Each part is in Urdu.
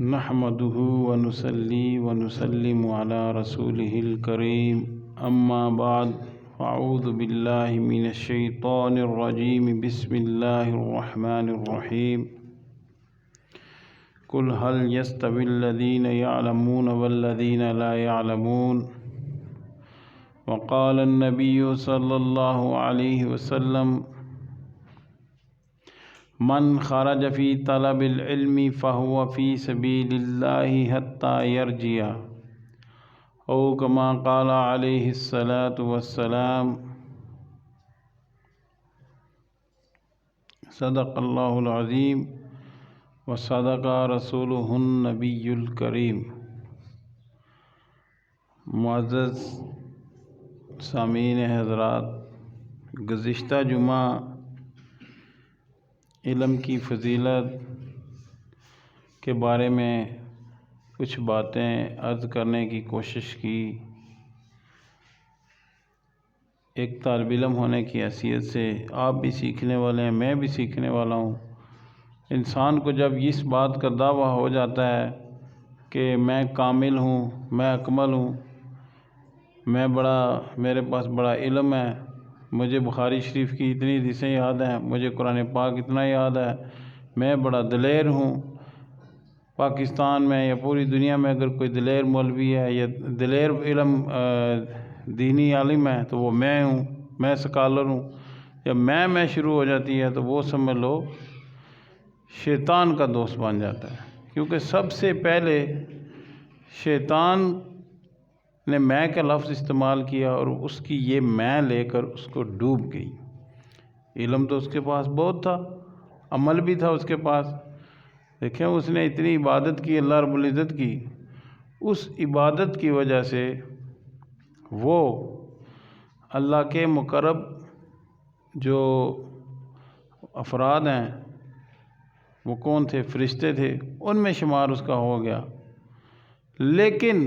نحمده ونصلي ونسلم على رسوله الكريم أما بعد فأعوذ بالله من الشيطان الرجيم بسم الله الرحمن الرحيم قل هل يستوي الذين يعلمون والذين لا يعلمون وقال النبي صلى الله عليه وسلم من خرج في طلب العلم فهو في سبيل الله حتى يرجع أو كما قال عليه الصلاة والسلام صدق الله العظيم وصدق رسوله النبي الكريم۔ معزز سامعین حضرات، گزشتہ جمعہ علم کی فضیلت کے بارے میں کچھ باتیں عرض کرنے کی کوشش کی۔ ایک طالب علم ہونے کی حیثیت سے آپ بھی سیکھنے والے ہیں، میں بھی سیکھنے والا ہوں۔ انسان کو جب اس بات کا دعویٰ ہو جاتا ہے کہ میں کامل ہوں، میں اکمل ہوں، میرے پاس بڑا علم ہے، مجھے بخاری شریف کی اتنی حدیثیں یاد ہیں، مجھے قرآن پاک اتنا یاد ہے، میں بڑا دلیر ہوں۔ پاکستان میں یا پوری دنیا میں اگر کوئی دلیر مولوی ہے یا دلیر دینی عالم ہے تو وہ میں ہوں، میں سکالر ہوں۔ جب میں شروع ہو جاتی ہے تو وہ سمجھ لو شیطان کا دوست بن جاتا ہے، کیونکہ سب سے پہلے شیطان نے میں کا لفظ استعمال کیا اور اس کی یہ میں لے کر اس کو ڈوب گئی۔ علم تو اس کے پاس بہت تھا، عمل بھی تھا اس کے پاس۔ دیکھیں اس نے اتنی عبادت کی اللہ رب العزت کی، اس عبادت کی وجہ سے وہ اللہ کے مقرب جو افراد ہیں وہ کون تھے؟ فرشتے تھے، ان میں شمار اس کا ہو گیا۔ لیکن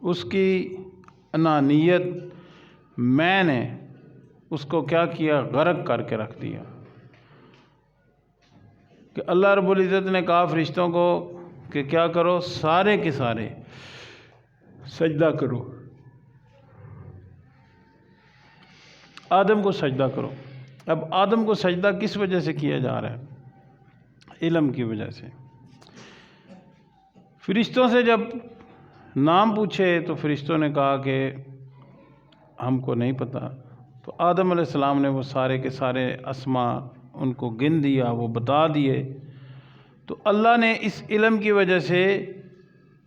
اس کی انانیت میں نے اس کو کیا کیا؟ غرق کر کے رکھ دیا کہ اللہ رب العزت نے کہا فرشتوں کو کہ کیا کرو؟ سارے کے سارے سجدہ کرو، آدم کو سجدہ کرو۔ اب آدم کو سجدہ کس وجہ سے کیا جا رہا ہے؟ علم کی وجہ سے۔ فرشتوں سے جب نام پوچھے تو فرشتوں نے کہا کہ ہم کو نہیں پتہ، تو آدم علیہ السلام نے وہ سارے کے سارے اسماء ان کو گن دیا، وہ بتا دیے۔ تو اللہ نے اس علم کی وجہ سے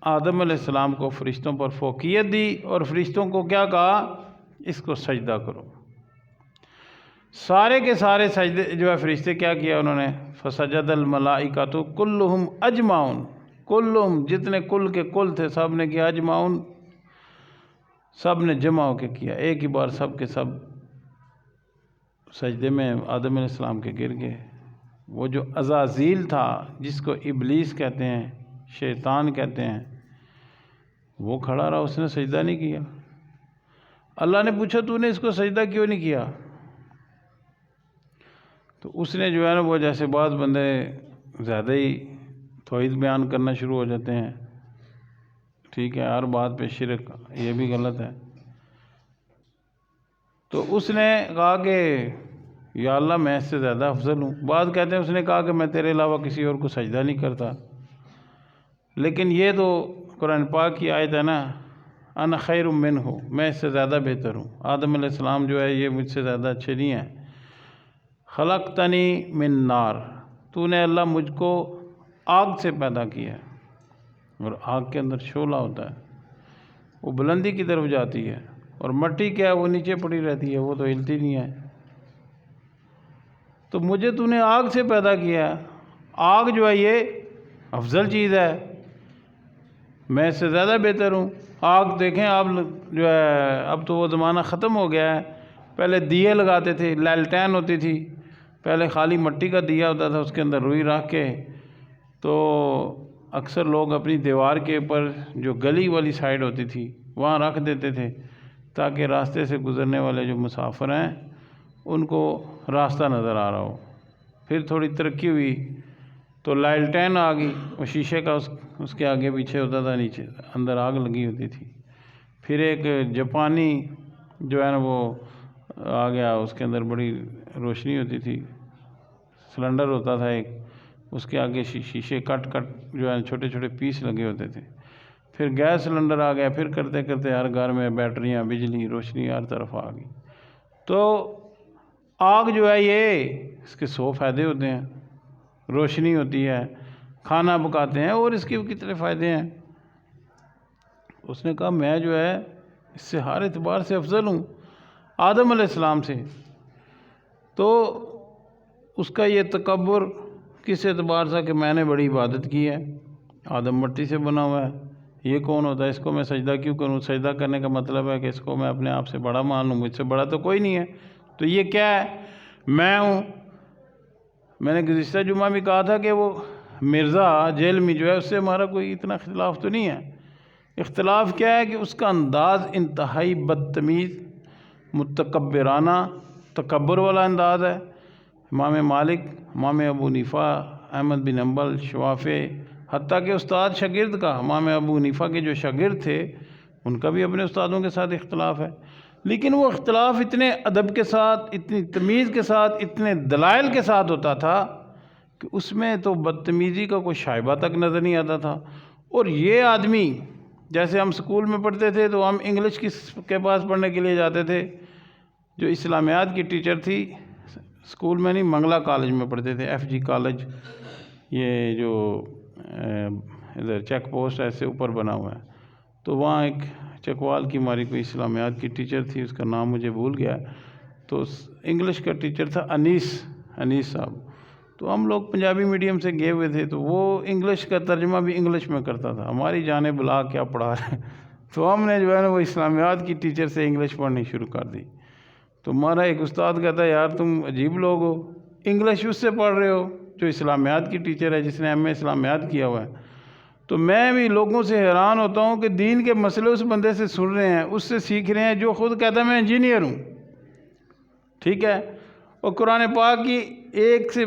آدم علیہ السلام کو فرشتوں پر فوقیت دی اور فرشتوں کو کیا کہا؟ اس کو سجدہ کرو۔ سارے کے سارے سجدے جو ہے فرشتے کیا کیا انہوں نے؟ فسجد الملائکۃ کلہم اجمعون، کلہم جتنے کل کے کل تھے سب نے کیا، اجمعون سب نے جمع ہو کے کیا، ایک ہی بار سب کے سب سجدے میں آدم علیہ السلام کے گر گئے۔ وہ جو عزازیل تھا جس کو ابلیس کہتے ہیں، شیطان کہتے ہیں، وہ کھڑا رہا، اس نے سجدہ نہیں کیا۔ اللہ نے پوچھا تو نے اس کو سجدہ کیوں نہیں کیا؟ تو اس نے جو ہے نا وہ جیسے بعض بندے زیادہ ہی توحید بیان کرنا شروع ہو جاتے ہیں، ٹھیک ہے، ہر بات پہ شرک، یہ بھی غلط ہے۔ تو اس نے کہا کہ یا اللہ میں اس سے زیادہ افضل ہوں۔ بعض کہتے ہیں اس نے کہا کہ میں تیرے علاوہ کسی اور کو سجدہ نہیں کرتا، لیکن یہ تو قرآن پاک کی آیت ہے نا، انا خیر منہ، میں اس سے زیادہ بہتر ہوں۔ آدم علیہ السلام جو ہے یہ مجھ سے زیادہ اچھے نہیں ہیں۔ خلقتنی من نار، تو نے اللہ مجھ کو آگ سے پیدا کیا ہے، اور آگ کے اندر شعلہ ہوتا ہے، وہ بلندی کی طرف جاتی ہے، اور مٹی کیا ہے؟ وہ نیچے پڑی رہتی ہے، وہ تو ہلتی نہیں ہے۔ تو مجھے تو نے آگ سے پیدا کیا ہے، آگ جو ہے یہ افضل چیز ہے، میں اس سے زیادہ بہتر ہوں۔ آگ دیکھیں آپ جو ہے، اب تو وہ زمانہ ختم ہو گیا ہے، پہلے دیے لگاتے تھے، لالٹین ہوتی تھی، پہلے خالی مٹی کا دیا ہوتا تھا، اس کے اندر روئی رکھ کے تو اکثر لوگ اپنی دیوار کے اوپر جو گلی والی سائیڈ ہوتی تھی وہاں رکھ دیتے تھے تاکہ راستے سے گزرنے والے جو مسافر ہیں ان کو راستہ نظر آ رہا ہو۔ پھر تھوڑی ترقی ہوئی تو لالٹین آ گئی، وہ شیشے کا اس کے آگے پیچھے ہوتا تھا، نیچے اندر آگ لگی ہوتی تھی۔ پھر ایک جاپانی جو ہے نا وہ آ گیا، اس کے اندر بڑی روشنی ہوتی تھی، سلنڈر ہوتا تھا ایک، اس کے آگے شیشے کٹ جو ہے چھوٹے چھوٹے پیس لگے ہوتے تھے۔ پھر گیس سلنڈر آ گیا، پھر کرتے کرتے ہر گھر میں بیٹریاں، بجلی، روشنی ہر طرف آ گئی۔ تو آگ جو ہے یہ اس کے 100 فائدے ہوتے ہیں، روشنی ہوتی ہے، کھانا پکاتے ہیں، اور اس کے کتنے فائدے ہیں۔ اس نے کہا میں جو ہے اس سے ہر اعتبار سے افضل ہوں آدم علیہ السلام سے۔ تو اس کا یہ تکبر کس اعتبار سے کہ میں نے بڑی عبادت کی ہے، آدم مٹی سے بنا ہوا ہے، یہ کون ہوتا ہے، اس کو میں سجدہ کیوں کروں؟ سجدہ کرنے کا مطلب ہے کہ اس کو میں اپنے آپ سے بڑا مان لوں، مجھ سے بڑا تو کوئی نہیں ہے، تو یہ کیا ہے؟ میں ہوں۔ میں نے گزشتہ جمعہ بھی کہا تھا کہ وہ مرزا جیل میں جو ہے اس سے ہمارا کوئی اتنا اختلاف تو نہیں ہے۔ اختلاف کیا ہے کہ اس کا انداز انتہائی بدتمیز، متکبرانہ، تکبر والا انداز ہے۔ امام مالک، امام ابو حنیفہ، احمد بن حنبل، شافعی، حتیٰ کہ استاد شاگرد کا، امام ابو حنیفہ کے جو شاگرد تھے ان کا بھی اپنے استادوں کے ساتھ اختلاف ہے، لیکن وہ اختلاف اتنے ادب کے ساتھ، اتنی تمیز کے ساتھ، اتنے دلائل کے ساتھ ہوتا تھا کہ اس میں تو بدتمیزی کا کوئی شائبہ تک نظر نہیں آتا تھا۔ اور یہ آدمی، جیسے ہم سکول میں پڑھتے تھے تو ہم انگلش کے پاس پڑھنے کے لیے جاتے تھے، جو اسلامیات کی ٹیچر تھی، سکول میں نہیں، منگلہ کالج میں پڑھتے تھے، ایف جی کالج، یہ جو ادھر چیک پوسٹ ایسے اوپر بنا ہوا ہے، تو وہاں ایک چکوال کی ہماری کوئی اسلامیات کی ٹیچر تھی، اس کا نام مجھے بھول گیا، تو انگلش کا ٹیچر تھا انیس صاحب۔ تو ہم لوگ پنجابی میڈیم سے گئے ہوئے تھے، تو وہ انگلش کا ترجمہ بھی انگلش میں کرتا تھا، ہماری جانیں بلا کیا پڑھا رہے، تو ہم نے جو ہے نا وہ اسلامیات کی ٹیچر سے انگلش پڑھنی شروع کر دی۔ تو ہمارا ایک استاد کہتا ہے یار تم عجیب لوگ ہو، انگلش اس سے پڑھ رہے ہو جو اسلامیات کی ٹیچر ہے، جس نے ایم اے اسلامیات کیا ہوا ہے۔ تو میں بھی لوگوں سے حیران ہوتا ہوں کہ دین کے مسئلے اس بندے سے سن رہے ہیں، اس سے سیکھ رہے ہیں جو خود کہتا ہے میں انجینئر ہوں، ٹھیک ہے، اور قرآن پاک کی ایک سے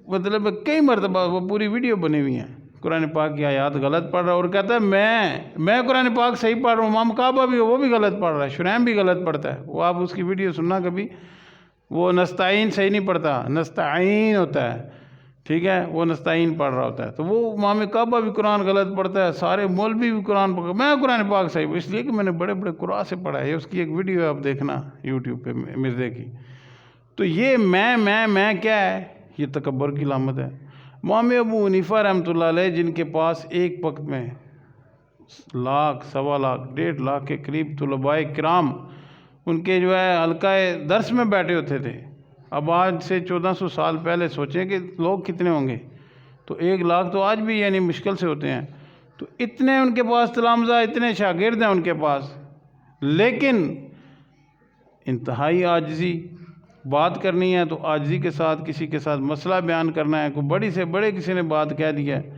مطلب کئی مرتبہ وہ پوری ویڈیو بنی ہوئی ہیں، قرآن پاک کی آیات غلط پڑھ رہا ہے اور کہتا ہے میں قرآن پاک صحیح پڑھ رہا ہوں، امام کعبہ بھی وہ بھی غلط پڑھ رہا ہے، شریم بھی غلط پڑھتا ہے، وہ آپ اس کی ویڈیو سننا کبھی، وہ نستعین صحیح نہیں پڑھتا، نستعین ہوتا ہے، ٹھیک ہے، وہ نستعین پڑھ رہا ہوتا ہے، تو وہ امام کعبہ بھی قرآن غلط پڑھتا ہے، سارے مولوی بھی قرآن پڑھتا ہے، میں قرآن پاک صحیح ہوں، اس لیے کہ میں نے بڑے بڑے قرآن سے پڑھا ہے، اس کی ایک ویڈیو ہے آپ دیکھنا یوٹیوب پہ مرزے کی۔ تو یہ میں کیا ہے؟ یہ تکبر کی علامت ہے۔ امام ابو حنیفہ رحمۃ اللہ علیہ، جن کے پاس ایک وقت میں 1 لاکھ، 1.25 لاکھ، 1.5 لاکھ کے قریب طلباء کرام ان کے جو ہے حلقہ درس میں بیٹھے ہوتے تھے، اب آج سے 1400 سال پہلے سوچیں کہ لوگ کتنے ہوں گے، تو 1 لاکھ تو آج بھی یعنی مشکل سے ہوتے ہیں، تو اتنے ان کے پاس تلامذہ، اتنے شاگرد ہیں ان کے پاس، لیکن انتہائی عاجزی، بات کرنی ہے تو عاجزی کے ساتھ، کسی کے ساتھ مسئلہ بیان کرنا ہے، کوئی بڑی سے بڑے کسی نے بات کہہ دیا ہے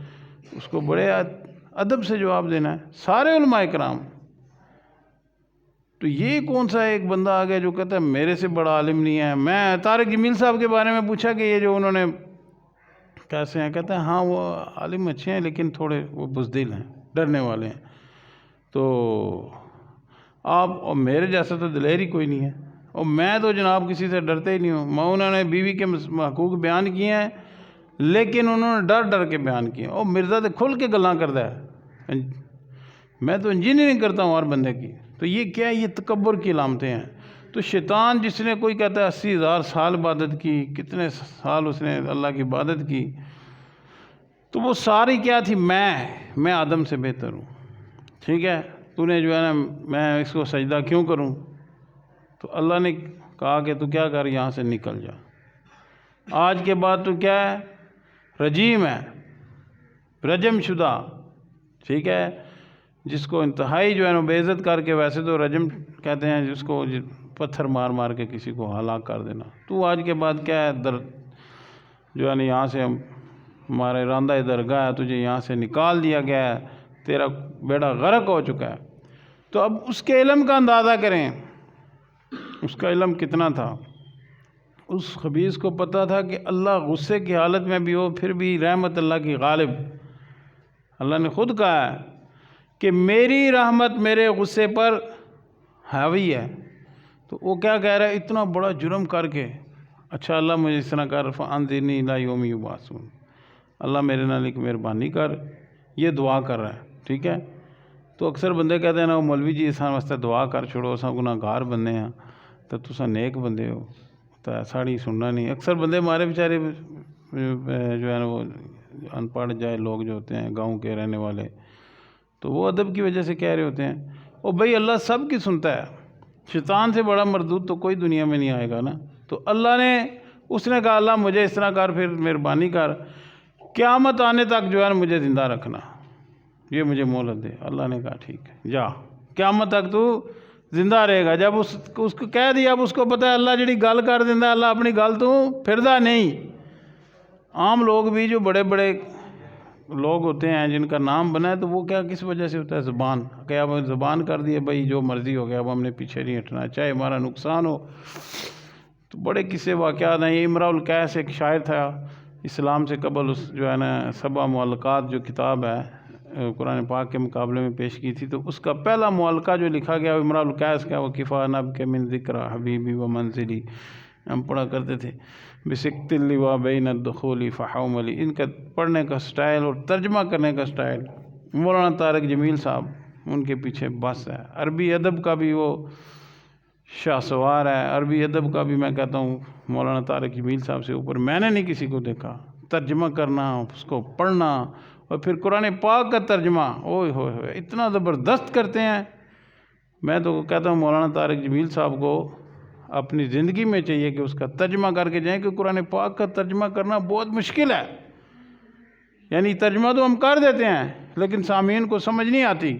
اس کو بڑے ادب سے جواب دینا ہے، سارے علماء کرام۔ تو یہ کون سا ایک بندہ آ گیا جو کہتا ہے میرے سے بڑا عالم نہیں ہے؟ میں طارق جمیل صاحب کے بارے میں پوچھا کہ یہ جو انہوں نے کیسے ہیں، کہتے ہیں ہاں وہ عالم اچھے ہیں لیکن تھوڑے وہ بزدل ہیں، ڈرنے والے ہیں۔ تو آپ اور میرے جیسا تو دلیر ہی کوئی نہیں ہے، اور میں تو جناب کسی سے ڈرتے ہی نہیں ہوں، میں انہوں نے بیوی کے حقوق بیان کیے ہیں لیکن انہوں نے ڈر کے بیان کیے، اور مرزا تو کھل کے گلاں کرتا ہے، میں تو انجینئرنگ کرتا ہوں ہر بندے کی۔ تو یہ کیا ہے؟ یہ تکبر کی علامتیں ہیں۔ تو شیطان جس نے کوئی کہتا ہے 80,000 سال عبادت کی، کتنے سال اس نے اللہ کی عبادت کی، تو وہ ساری کیا تھی؟ میں آدم سے بہتر ہوں، ٹھیک ہے، تو نے جو ہے نا میں اس کو سجدہ کیوں کروں؟ تو اللہ نے کہا کہ تو کیا کر، یہاں سے نکل جا، آج کے بعد تو کیا ہے؟ رجیم ہے، رجم شدہ، ٹھیک ہے، جس کو انتہائی جو ہے نا بے عزت کر کے، ویسے تو رجم کہتے ہیں جس کو پتھر مار کے کسی کو ہلاک کر دینا، تو آج کے بعد کیا ہے؟ جو ہے نا یہاں سے ہمارے راندہ درگاہ ہے، تجھے یہاں سے نکال دیا گیا ہے، تیرا بیڑا غرق ہو چکا ہے۔ تو اب اس کے علم کا اندازہ کریں، اس کا علم کتنا تھا، اس خبیث کو پتہ تھا کہ اللہ غصے کی حالت میں بھی ہو پھر بھی رحمت اللہ کی غالب. اللہ نے خود کہا ہے کہ میری رحمت میرے غصے پر حاوی ہے. تو وہ کیا کہہ رہا ہے اتنا بڑا جرم کر کے اچھا اللہ مجھے اس طرح کر فانظرنی الی یوم یبعثون، اللہ میرے نال ایک مہربانی کر، یہ دعا کر رہا ہے. ٹھیک ہے. تو اکثر بندے کہتے ہیں نا وہ مولوی جی اساں واسطے دعا کر چھوڑو، اساں گناہ گار بندے ہیں تو تساں نیک بندے ہو تو ساڑی سننا نہیں. اکثر بندے ہمارے بیچارے جو ہے نا وہ ان پڑھ جائے لوگ جو ہوتے ہیں گاؤں کے رہنے والے، تو وہ ادب کی وجہ سے کہہ رہے ہوتے ہیں او بھائی اللہ سب کی سنتا ہے، شیطان سے بڑا مردود تو کوئی دنیا میں نہیں آئے گا نا. تو اللہ نے اس نے کہا اللہ مجھے اس طرح کر، پھر مہربانی کر قیامت آنے تک جو ہے نا مجھے زندہ رکھنا، یہ مجھے مہلت دے. اللہ نے کہا ٹھیک ہے جا قیامت تک تو زندہ رہے گا. جب اس کو کہہ دیا، اب اس کو پتہ ہے اللہ جڑی گل کر دینا اللہ اپنی گل تو پھردا نہیں. عام لوگ بھی جو بڑے بڑے لوگ ہوتے ہیں جن کا نام بنا ہے تو وہ کیا کس وجہ سے ہوتا ہے زبان، کہ اب زبان کر دیے بھائی جو مرضی ہو گیا اب ہم نے پیچھے نہیں ہٹنا چاہے ہمارا نقصان ہو. تو بڑے قصے واقعات ہیں. یہ امراء القیس ایک شاعر تھا اسلام سے قبل، اس جو ہے نا 7 معلقات جو کتاب ہے قرآن پاک کے مقابلے میں پیش کی تھی، تو اس کا پہلا معلقہ جو لکھا گیا وہ امراء القیس کا، وہ کفا نب کے من ذکر حبیبی و منزلی، ہم پڑھا کرتے تھے بسکت اللواء بین الدخول فحوملی. ان کا پڑھنے کا سٹائل اور ترجمہ کرنے کا سٹائل مولانا طارق جمیل صاحب ان کے پیچھے بس ہے. عربی ادب کا بھی وہ شاہ سوار ہے، عربی ادب کا بھی میں کہتا ہوں مولانا طارق جمیل صاحب سے اوپر میں نے نہیں کسی کو دیکھا. ترجمہ کرنا، اس کو پڑھنا، اور پھر قرآن پاک کا ترجمہ اوہ ہوئے اتنا زبردست کرتے ہیں. میں تو کہتا ہوں مولانا طارق جمیل صاحب کو اپنی زندگی میں چاہیے کہ اس کا ترجمہ کر کے جائیں، کہ قرآن پاک کا ترجمہ کرنا بہت مشکل ہے. یعنی ترجمہ تو ہم کر دیتے ہیں لیکن سامعین کو سمجھ نہیں آتی.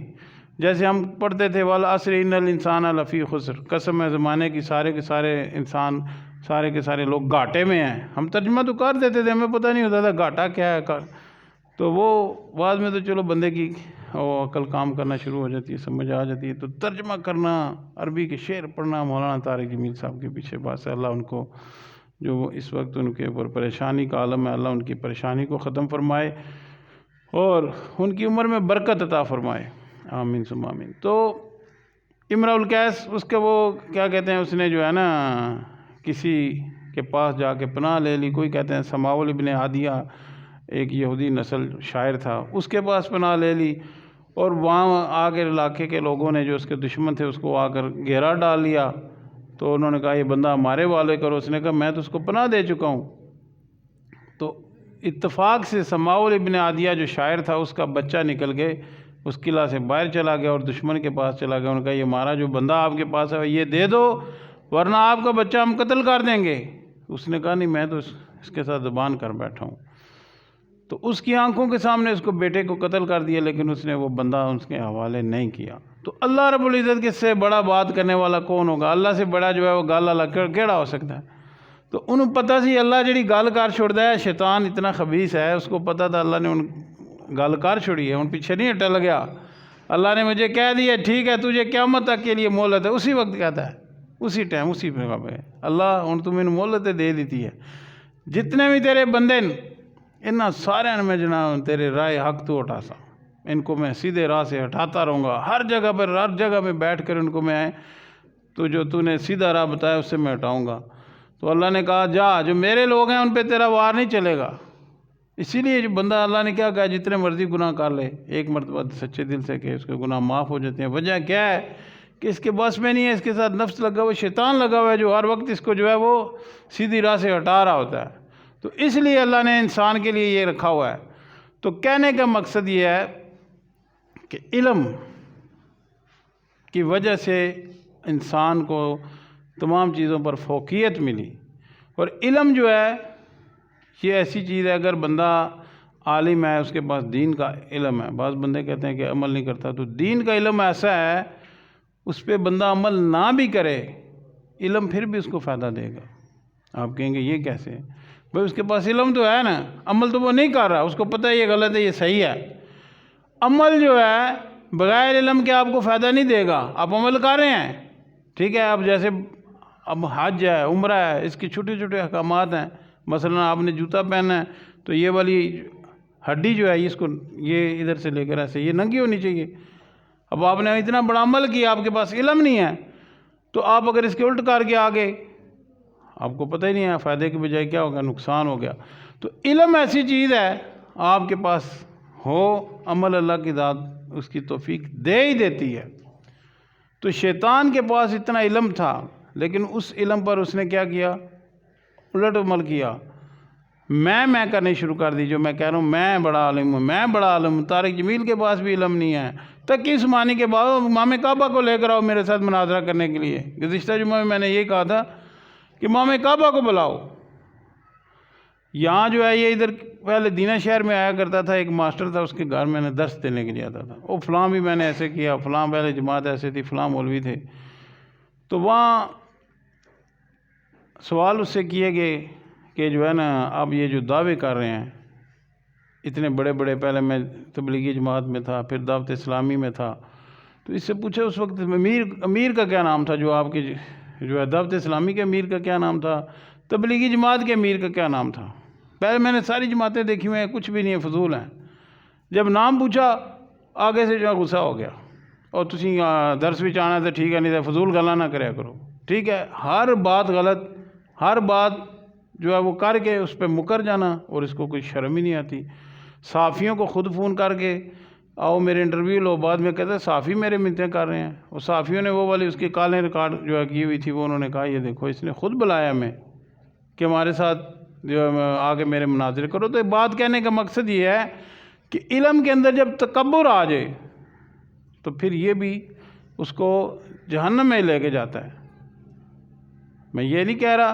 جیسے ہم پڑھتے تھے والعصر ان الانسان لفی خسر، قسم ہے زمانے کی سارے کے سارے انسان، سارے کے سارے لوگ گھاٹے میں ہیں. ہم ترجمہ تو کر دیتے تھے، ہمیں پتہ نہیں ہوتا تھا گھاٹا کیا ہے. تو وہ بعد میں تو چلو بندے کی عقل کام کرنا شروع ہو جاتی ہے، سمجھ آ جاتی ہے. تو ترجمہ کرنا، عربی کے شعر پڑھنا، مولانا طارق جمیل صاحب کے پیچھے بات ہے. اللہ ان کو جو اس وقت ان کے اوپر پریشانی کا عالم ہے، اللہ ان کی پریشانی کو ختم فرمائے اور ان کی عمر میں برکت عطا فرمائے. آمین ثم آمین. تو امراء القیس اس کے وہ کیا کہتے ہیں، اس نے جو ہے نا کسی کے پاس جا کے پناہ لے لی. کوئی کہتے ہیں سماول ابن عادیہ ایک یہودی نسل شاعر تھا، اس کے پاس پناہ لے لی، اور وہاں آ کے علاقے کے لوگوں نے جو اس کے دشمن تھے اس کو آ کر گھیرا ڈال لیا. تو انہوں نے کہا یہ بندہ ہمارے والے کرو. اس نے کہا میں تو اس کو پناہ دے چکا ہوں. تو اتفاق سے سماول ابن عادیہ جو شاعر تھا اس کا بچہ نکل کے اس قلعہ سے باہر چلا گیا اور دشمن کے پاس چلا گیا. انہوں نے کہا یہ ہمارا جو بندہ آپ کے پاس ہے یہ دے دو ورنہ آپ کا بچہ ہم قتل کر دیں گے. اس نے کہا نہیں میں تو اس کے ساتھ زبان کر بیٹھا ہوں. تو اس کی آنکھوں کے سامنے اس کو بیٹے کو قتل کر دیا، لیکن اس نے وہ بندہ اس کے حوالے نہیں کیا. تو اللہ رب العزت کے سے بڑا بات کرنے والا کون ہوگا؟ اللہ سے بڑا جو ہے وہ گل اللہ کیڑا ہو سکتا ہے؟ تو انہوں پتہ سی اللہ جڑی گل کر چھوڑتا ہے، شیطان اتنا خبیث ہے، اس کو پتہ تھا اللہ نے ان گل کر چھوڑی ہے، ان پیچھے نہیں ہٹا لگیا. اللہ نے مجھے کہہ دیا ٹھیک ہے تجھے قیامت تک کے لیے مہلت ہے، اسی وقت کہتا ہے، اسی ٹائم اسی جگہ پہ اللہ ہن تمہیں مہلت دے دیتی ہے. جتنے بھی تیرے بندے انہاں سارے میں جناب تیرے رائے حق تو ہٹا سا، ان کو میں سیدھے راہ سے ہٹاتا رہوں گا. ہر جگہ پر ہر جگہ میں بیٹھ کر ان کو میں تو جو تو نے سیدھا راہ بتایا اس سے میں ہٹاؤں گا. تو اللہ نے کہا جا جو میرے لوگ ہیں ان پہ تیرا وار نہیں چلے گا. اسی لیے جو بندہ اللہ نے کیا کہا جتنے مرضی گناہ کر لے ایک مرتبہ سچے دل سے کہ اس کے گناہ معاف ہو جاتے ہیں. وجہ کیا ہے کہ اس کے بس میں نہیں ہے، اس کے ساتھ نفس لگا ہوا، شیطان لگا ہوا ہے جو ہر وقت اس کو جو ہے وہ سیدھی راہ سے ہٹا رہا ہوتا ہے. تو اس لیے اللہ نے انسان کے لیے یہ رکھا ہوا ہے. تو کہنے کا مقصد یہ ہے کہ علم کی وجہ سے انسان کو تمام چیزوں پر فوقیت ملی. اور علم جو ہے یہ ایسی چیز ہے اگر بندہ عالم ہے، اس کے پاس دین کا علم ہے. بعض بندے کہتے ہیں کہ عمل نہیں کرتا، تو دین کا علم ایسا ہے اس پہ بندہ عمل نہ بھی کرے علم پھر بھی اس کو فائدہ دے گا. آپ کہیں گے یہ کیسے؟ بھائی اس کے پاس علم تو ہے نا، عمل تو وہ نہیں کر رہا، اس کو پتہ ہے یہ غلط ہے یہ صحیح ہے. عمل جو ہے بغیر علم کے آپ کو فائدہ نہیں دے گا. آپ عمل کر رہے ہیں ٹھیک ہے، آپ جیسے اب حج ہے، عمرہ ہے، اس کے چھوٹے چھوٹے احکامات ہیں. مثلا آپ نے جوتا پہننا ہے تو یہ والی ہڈی جو ہے اس کو یہ ادھر سے لے کر ایسے یہ ننگی ہونی چاہیے. اب آپ نے اتنا بڑا عمل کیا، آپ کے پاس علم نہیں ہے، تو آپ اگر اس کے الٹ کر کے آگے، آپ کو پتہ ہی نہیں ہے فائدے کے بجائے کیا ہوگا، نقصان ہو گیا. تو علم ایسی چیز ہے آپ کے پاس ہو، عمل اللہ کی ذات اس کی توفیق دے ہی دیتی ہے. تو شیطان کے پاس اتنا علم تھا، لیکن اس علم پر اس نے کیا کیا؟ الٹ عمل کیا. میں کرنے شروع کر دی، جو میں کہہ رہا ہوں میں بڑا عالم ہوں، میں بڑا عالم ہوں. طارق جمیل کے پاس بھی علم نہیں ہے. تقی عثمانی کے بعد امام کعبہ کو لے کر آؤ میرے ساتھ مناظرہ کرنے کے لیے. گزشتہ جمعہ میں نے یہ کہا تھا کہ امام کعبہ کو بلاؤ. یہاں جو ہے یہ ادھر پہلے دینہ شہر میں آیا کرتا تھا، ایک ماسٹر تھا، اس کے گھر میں نے درس دینے کے لیے آتا تھا. وہ فلاں بھی میں نے ایسے کیا، فلاں پہلے جماعت ایسے تھی، فلاں مولوی تھے. تو وہاں سوال اس سے کیے گئے کہ جو ہے نا آپ یہ جو دعوے کر رہے ہیں اتنے بڑے بڑے، پہلے میں تبلیغی جماعت میں تھا، پھر دعوت اسلامی میں تھا. تو اس سے پوچھے اس وقت امیر کا کیا نام تھا، جو آپ کے جو ہے دعوت اسلامی کے امیر کا کیا نام تھا، تبلیغی جماعت کے امیر کا کیا نام تھا. پہلے میں نے ساری جماعتیں دیکھی ہوئے ہیں، کچھ بھی نہیں ہے، فضول ہیں. جب نام پوچھا آگے سے جو ہے غصہ ہو گیا، اور تسی درس بھی چاہنا تھا ٹھیک ہے، نہیں تھا فضول گلا نہ کریا کرو. ٹھیک ہے، ہر بات غلط، ہر بات جو ہے وہ کر کے اس پہ مکر جانا، اور اس کو کوئی شرم ہی نہیں آتی. صحافیوں کو خود فون کر کے آؤ میرے انٹرویو لو، بعد میں کہتے ہیں صحافی میرے منتیں کر رہے ہیں. اور صحافیوں نے وہ والی اس کی کالیں ریکارڈ جو ہے کی ہوئی تھی، وہ انہوں نے کہا یہ دیکھو اس نے خود بلایا ہمیں کہ ہمارے ساتھ جو آگے میرے مناظرے کرو. تو بات کہنے کا مقصد یہ ہے کہ علم کے اندر جب تکبر آ جائے تو پھر یہ بھی اس کو جہنم میں لے کے جاتا ہے. میں یہ نہیں کہہ رہا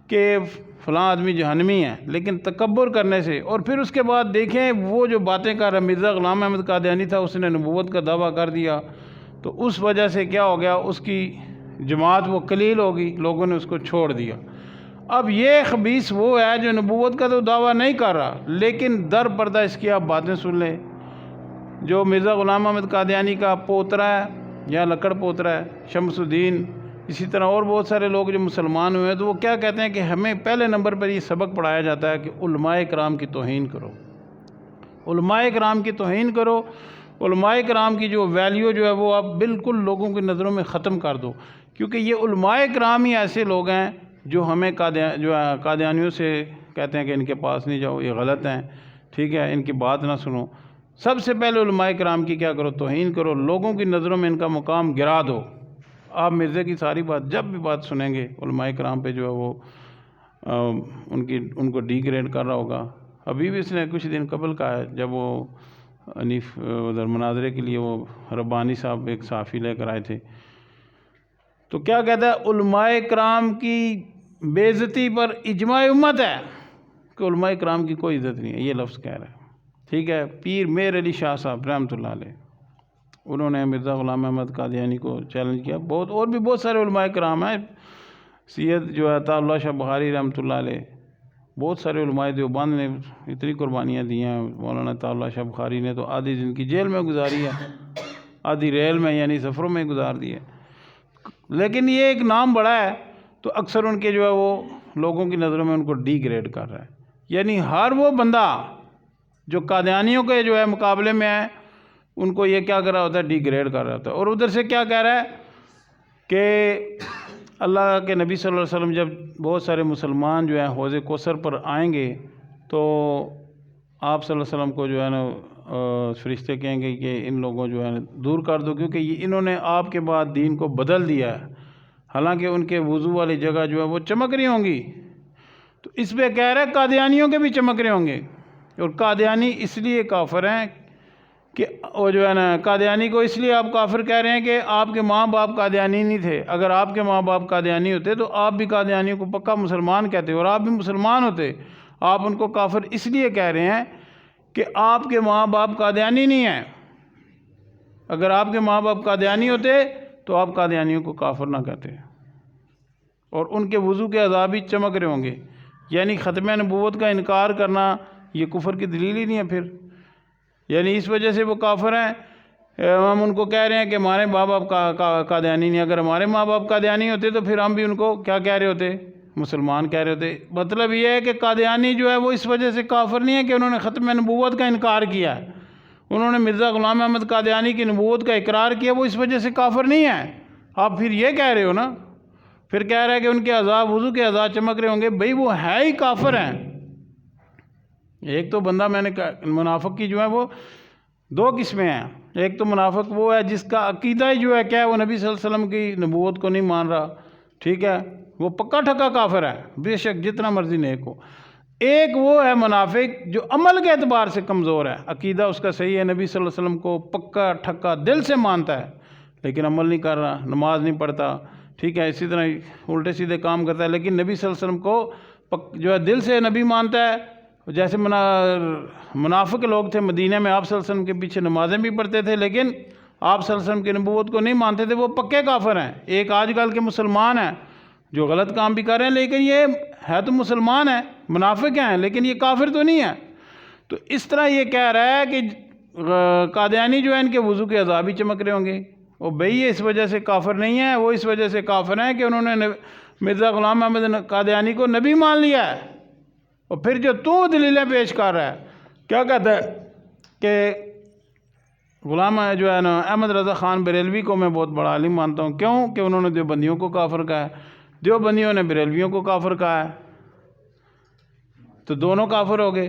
کہ فلاں آدمی جہنمی ہے، لیکن تکبر کرنے سے، اور پھر اس کے بعد دیکھیں وہ جو باتیں کر رہا مرزا غلام احمد قادیانی تھا، اس نے نبوت کا دعویٰ کر دیا. تو اس وجہ سے کیا ہو گیا، اس کی جماعت وہ قلیل ہوگی، لوگوں نے اس کو چھوڑ دیا. اب یہ خبیث وہ ہے جو نبوت کا تو دعویٰ نہیں کر رہا، لیکن در پردہ اس کی آپ باتیں سن لیں. جو مرزا غلام احمد قادیانی کا پوترا ہے یا لکڑ پوترا ہے شمس الدین، اسی طرح اور بہت سارے لوگ جو مسلمان ہوئے ہیں، تو وہ کیا کہتے ہیں کہ ہمیں پہلے نمبر پر یہ سبق پڑھایا جاتا ہے کہ علماء کرام کی توہین کرو، علماء کرام کی توہین کرو. علماء کرام کی جو ویلیو جو ہے وہ آپ بالکل لوگوں کی نظروں میں ختم کر دو، کیونکہ یہ علماء کرام ہی ایسے لوگ ہیں جو ہمیں قادیانیوں سے کہتے ہیں کہ ان کے پاس نہیں جاؤ، یہ غلط ہیں، ٹھیک ہے، ان کی بات نہ سنو. سب سے پہلے علماء کرام کی کیا کرو، توہین کرو، لوگوں کی نظروں میں ان کا مقام گرا دو. آپ مرزا کی ساری بات جب بھی بات سنیں گے علماء کرام پہ جو ہے وہ ان کو ڈی گریڈ کر رہا ہوگا. ابھی بھی اس نے کچھ دن قبل کہا ہے، جب وہ حنیف ادھر مناظرے کے لیے وہ ربانی صاحب ایک صحافی لے کر آئے تھے، تو کیا کہتا ہے، علماء کرام کی بے عزتی پر اجماع امت ہے کہ علماء کرام کی کوئی عزت نہیں ہے، یہ لفظ کہہ رہا ہے. ٹھیک ہے، پیر میر علی شاہ صاحب رحمۃ اللہ علیہ، انہوں نے مرزا غلام احمد قادیانی کو چیلنج کیا. اور بھی بہت سارے علماء کرام ہیں، سید جو ہے عطا اللہ شاہ بخاری رحمۃ اللہ علیہ، بہت سارے علماء دیوبند نے اتنی قربانیاں دی ہیں. مولانا عطا اللہ شاہ بخاری نے تو آدھی زندگی جیل میں گزاری ہے، آدھی ریل میں یعنی سفروں میں گزار دی ہے. لیکن یہ ایک نام بڑا ہے تو اکثر ان کے جو ہے وہ لوگوں کی نظروں میں ان کو ڈی گریڈ کر رہا ہے. یعنی ہر وہ بندہ جو قادیانیوں کے جو ہے مقابلے میں ہے، ان کو یہ کیا کر رہا ہوتا ہے، ڈی گریڈ کر رہا ہوتا ہے. اور ادھر سے کیا کہہ رہا ہے کہ اللہ کے نبی صلی اللہ علیہ وسلم جب بہت سارے مسلمان جو ہیں حوض کوثر پر آئیں گے تو آپ صلی اللہ علیہ وسلم کو جو ہے نا فرشتے کہیں گے کہ ان لوگوں جو ہے دور کر دو، کیونکہ یہ انہوں نے آپ کے بعد دین کو بدل دیا ہے، حالانکہ ان کے وضو والی جگہ جو ہے وہ چمک رہی ہوں گی. تو اس پہ کہہ رہے قادیانیوں کے بھی چمک رہے ہوں گے. اور قادیانی اس لیے کافر ہیں کہ وہ جو ہے نا قادیانی کو اس لیے آپ کافر کہہ رہے ہیں کہ آپ کے ماں باپ قادیانی نہیں تھے. اگر آپ کے ماں باپ قادیانی ہوتے تو آپ بھی قادیانیوں کو پکا مسلمان کہتے، اور آپ بھی مسلمان ہوتے. آپ ان کو کافر اس لیے کہہ رہے ہیں کہ آپ کے ماں باپ قادیانی نہیں ہیں. اگر آپ کے ماں باپ قادیانی ہوتے تو آپ قادیانیوں کو کافر نہ کہتے، اور ان کے وضو کے عذاب ہی چمک رہے ہوں گے. یعنی ختم نبوت کا انکار کرنا یہ کفر کی دلیل ہی نہیں ہے پھر. یعنی اس وجہ سے وہ کافر ہیں ہم ان کو کہہ رہے ہیں کہ ہمارے ماں باپ قادیانی نہیں. اگر ہمارے ماں باپ قادیانی ہوتے تو پھر ہم بھی ان کو کیا کہہ رہے ہوتے؟ مسلمان کہہ رہے ہوتے. مطلب یہ ہے کہ قادیانی جو ہے وہ اس وجہ سے کافر نہیں ہے کہ انہوں نے ختم نبوت کا انکار کیا ہے. انہوں نے مرزا غلام احمد قادیانی کی نبوت کا اقرار کیا، وہ اس وجہ سے کافر نہیں ہے. آپ پھر یہ کہہ رہے ہو نا، پھر کہہ رہے ہیں کہ ان کے عذاب وضو کے عذاب چمک رہے ہوں گے. بھئی وہ ہے ہی کافر ہیں. ایک تو بندہ، میں نے کہا منافق کی جو ہے وہ دو قسمیں ہیں. ایک تو منافق وہ ہے جس کا عقیدہ جو ہے کیا ہے، وہ نبی صلی اللہ علیہ وسلم کی نبوت کو نہیں مان رہا، ٹھیک ہے، وہ پکا ٹھکا کافر ہے بے شک جتنا مرضی نیک ہو. ایک وہ ہے منافق جو عمل کے اعتبار سے کمزور ہے، عقیدہ اس کا صحیح ہے، نبی صلی اللہ علیہ وسلم کو پکا ٹھکا دل سے مانتا ہے لیکن عمل نہیں کر رہا، نماز نہیں پڑھتا، ٹھیک ہے، اسی طرح الٹے سیدھے کام کرتا ہے لیکن نبی صلی اللہ علیہ وسلم کو جو ہے دل سے نبی مانتا ہے. جیسے منافق لوگ تھے مدینہ میں، آپ صلی اللہ علیہ وسلم کے پیچھے نمازیں بھی پڑھتے تھے لیکن آپ صلی اللہ علیہ وسلم کی نبوت کو نہیں مانتے تھے، وہ پکے کافر ہیں. ایک آج کل کے مسلمان ہیں جو غلط کام بھی کر رہے ہیں لیکن یہ ہے تو مسلمان ہیں، منافق ہیں لیکن یہ کافر تو نہیں ہے. تو اس طرح یہ کہہ رہا ہے کہ قادیانی جو ہے ان کے وضو کے عذاب ہی چمک رہے ہوں گے. اور بھئی یہ اس وجہ سے کافر نہیں ہے، وہ اس وجہ سے کافر ہیں کہ انہوں نے مرزا غلام احمد قادیانی کو نبی مان لیا ہے. اور پھر جو تو دلیلیں پیش کر رہا ہے، کیا کہتا ہے کہ غلام جو ہے نا احمد رضا خان بریلوی کو میں بہت بڑا عالم مانتا ہوں. کیوں؟ کہ انہوں نے دیوبندیوں کو کافر کہا ہے، دیوبندیوں نے بریلویوں کو کافر کہا ہے، تو دونوں کافر ہو گئے.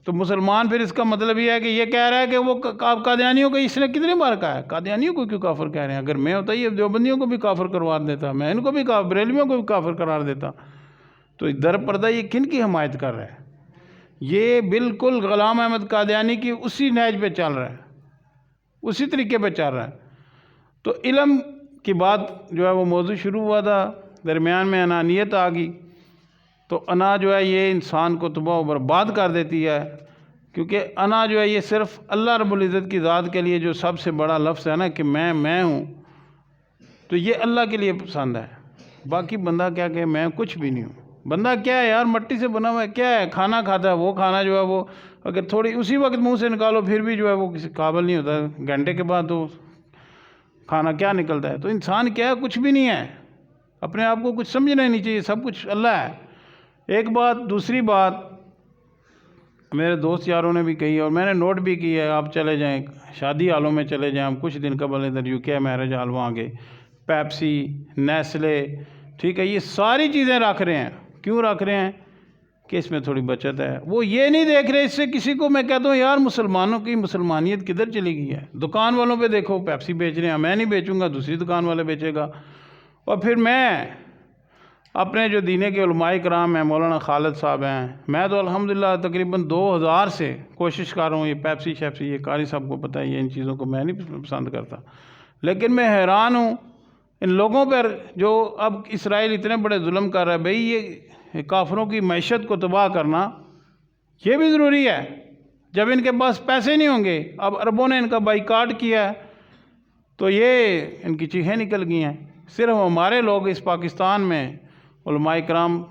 تو مسلمان پھر اس کا مطلب یہ ہے کہ یہ کہہ رہا ہے کہ وہ قادیانیوں کو اس نے کتنی بار کہا ہے، قادیانیوں کو کیوں کافر کہہ رہے ہیں؟ اگر میں ہوتا یہ دیوبندیوں کو بھی کافر کروا دیتا، میں ان کو بھی بریلویوں کو بھی کافر قرار دیتا. تو در پردہ یہ کن کی حمایت کر رہا ہے؟ یہ بالکل غلام احمد قادیانی کی اسی نہج پہ چل رہا ہے، اسی طریقے پہ چل رہا ہے. تو علم کی بات جو ہے وہ موضوع شروع ہوا تھا، درمیان میں انانیت آ گئی. تو انا جو ہے یہ انسان کو تباہ و برباد کر دیتی ہے، کیونکہ انا جو ہے یہ صرف اللہ رب العزت کی ذات کے لیے جو سب سے بڑا لفظ ہے نا کہ میں ہوں، تو یہ اللہ کے لیے پسند ہے. باقی بندہ کیا کہ میں کچھ بھی نہیں ہوں. بندہ کیا ہے یار، مٹی سے بنا ہوا ہے، کیا ہے، کھانا کھاتا ہے، وہ کھانا جو ہے وہ اگر تھوڑی اسی وقت منہ سے نکالو پھر بھی جو ہے وہ کسی قابل نہیں ہوتا، گھنٹے کے بعد تو کھانا کیا نکلتا ہے. تو انسان کیا ہے، کچھ بھی نہیں ہے. اپنے آپ کو کچھ سمجھنا ہی نہیں چاہیے، سب کچھ اللہ ہے. ایک بات. دوسری بات میرے دوست یاروں نے بھی کہی اور میں نے نوٹ بھی کی ہے، آپ چلے جائیں شادی حالوں میں چلے جائیں. ہم کچھ دن قبل ادھر UK میرج حال وہاں گئے، پیپسی، نیسلے، ٹھیک ہے، یہ ساری چیزیں رکھ رہے ہیں. کیوں رکھ رہے ہیں؟ کہ اس میں تھوڑی بچت ہے. وہ یہ نہیں دیکھ رہے. اس سے کسی کو میں کہتا ہوں یار مسلمانوں کی مسلمانیت کدھر چلی گئی ہے؟ دکان والوں پہ دیکھو پیپسی بیچ رہے ہیں، میں نہیں بیچوں گا، دوسری دکان والے بیچے گا. اور پھر میں اپنے جو دینے کے علماء کرام ہیں، مولانا خالد صاحب ہیں، میں تو الحمدللہ تقریباً 2000 سے کوشش کر رہا ہوں. یہ پیپسی شیپسی، یہ قاری صاحب کو پتہ ہے، یہ ان چیزوں کو میں نہیں پسند کرتا. لیکن میں حیران ہوں ان لوگوں پر جو اب اسرائیل اتنے بڑے ظلم کر رہا ہے. بھئی یہ کافروں کی معیشت کو تباہ کرنا یہ بھی ضروری ہے جب ان کے پاس پیسے نہیں ہوں گے. اب عربوں نے ان کا بائیکاٹ کیا ہے تو یہ ان کی چیخیں نکل گئی ہیں. صرف ہمارے لوگ اس پاکستان میں علماء کرام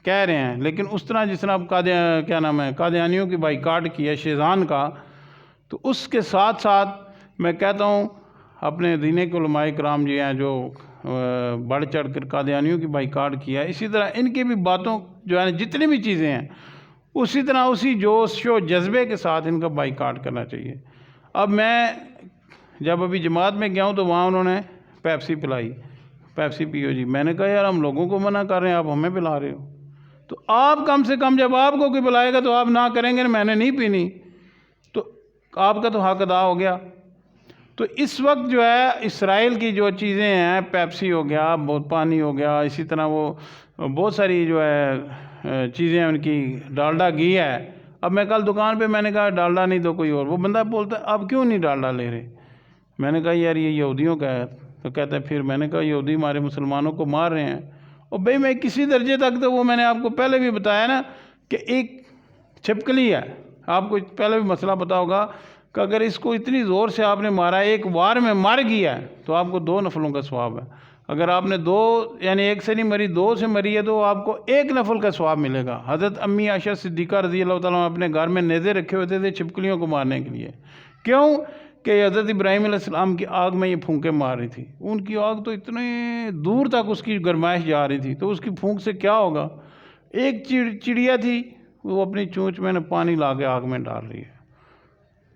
کہہ رہے ہیں، لیکن اس طرح جس طرح قادیانیوں کی بائیکاٹ کی ہے شیزان کا، تو اس کے ساتھ ساتھ میں کہتا ہوں اپنے دین کے علماء کرام جی ہیں جو بڑھ چڑھ کر قادیانیوں کی بائیکاٹ کیا ہے، اسی طرح ان کی بھی باتوں جو ہے جتنی بھی چیزیں ہیں اسی طرح اسی جوش و جذبے کے ساتھ ان کا بائیکاٹ کرنا چاہیے. اب میں جب ابھی جماعت میں گیا ہوں تو وہاں انہوں نے پیپسی پلائی، پیپسی پیو جی. میں نے کہا یار ہم لوگوں کو منع کر رہے ہیں، آپ ہمیں پلا رہے ہو. تو آپ کم سے کم جب آپ کو کوئی پلائے گا تو آپ نہ کریں گے میں نے نہیں پینی، تو آپ کا تو حق ادا ہو گیا. تو اس وقت جو ہے اسرائیل کی جو چیزیں ہیں، پیپسی ہو گیا، بہت پانی ہو گیا، اسی طرح وہ بہت ساری جو ہے چیزیں ان کی، ڈالڈا گھی ہے. اب میں کل دکان پہ میں نے کہا ڈالڈا نہیں دو کوئی اور، وہ بندہ بولتا ہے آپ کیوں نہیں ڈالڈا لے رہے؟ میں نے کہا یار یہ یہودیوں کا ہے. تو کہتا ہے پھر میں نے کہا یہودی ہمارے مسلمانوں کو مار رہے ہیں. اور بھئی میں کسی درجے تک تو وہ میں نے آپ کو پہلے بھی بتایا نا کہ ایک چھپکلی ہے، آپ کو پہلے بھی مسئلہ پتا ہوگا کہ اگر اس کو اتنی زور سے آپ نے مارا ہے، ایک وار میں مر گیا ہے تو آپ کو 2 نفلوں کا ثواب ہے. اگر آپ نے 2 یعنی 1 سے نہیں مری 2 سے مری ہے تو آپ کو 1 نفل کا ثواب ملے گا. حضرت امی عائشہ صدیقہ رضی اللہ تعالیٰ عنہ اپنے گھر میں نیزے رکھے ہوتے تھے چھپکلیوں کو مارنے کے لیے. کیوں کہ حضرت ابراہیم علیہ السلام کی آگ میں یہ پھونکے مار رہی تھی، ان کی آگ تو اتنے دور تک اس کی گرمائش جا رہی تھی، تو اس کی پھونک سے کیا ہوگا؟ ایک چڑیا تھی، وہ اپنی چونچ میں نے پانی لا کے آگ میں ڈال رہی ہے،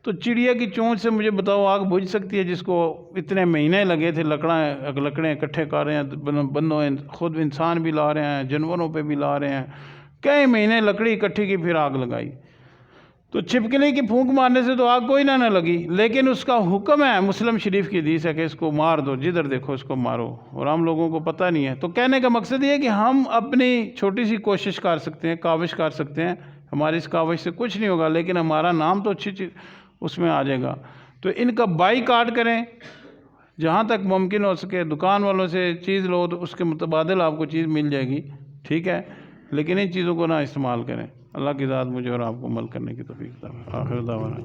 تو چڑیا کی چونچ سے مجھے بتاؤ آگ بجھ سکتی ہے جس کو اتنے مہینے لگے تھے لکڑیں اکٹھے کر رہے ہیں، بندوں خود انسان بھی لا رہے ہیں، جانوروں پہ بھی لا رہے ہیں، کئی مہینے لکڑی اکٹھی کی پھر آگ لگائی۔ تو چھپکلی کی پھونک مارنے سے تو آگ کوئی نہ لگی، لیکن اس کا حکم ہے، مسلم شریف کی حدیث ہے کہ اس کو مار دو، جدھر دیکھو اس کو مارو، اور ہم لوگوں کو پتہ نہیں ہے۔ تو کہنے کا مقصد یہ ہے کہ ہم اپنی چھوٹی سی کوشش کر سکتے ہیں، کاوش کر سکتے ہیں، ہماری اس کاوش سے کچھ نہیں ہوگا، لیکن ہمارا نام تو اچھی اس میں آ جائے گا۔ تو ان کا بائی کاٹ کریں، جہاں تک ممکن ہو سکے دکان والوں سے چیز لو تو اس کے متبادل آپ کو چیز مل جائے گی، ٹھیک ہے، لیکن ان چیزوں کو نہ استعمال کریں۔ اللہ کی ذات مجھے اور آپ کو عمل کرنے کی توفیق عطا فرمائے۔ آخر دعوانا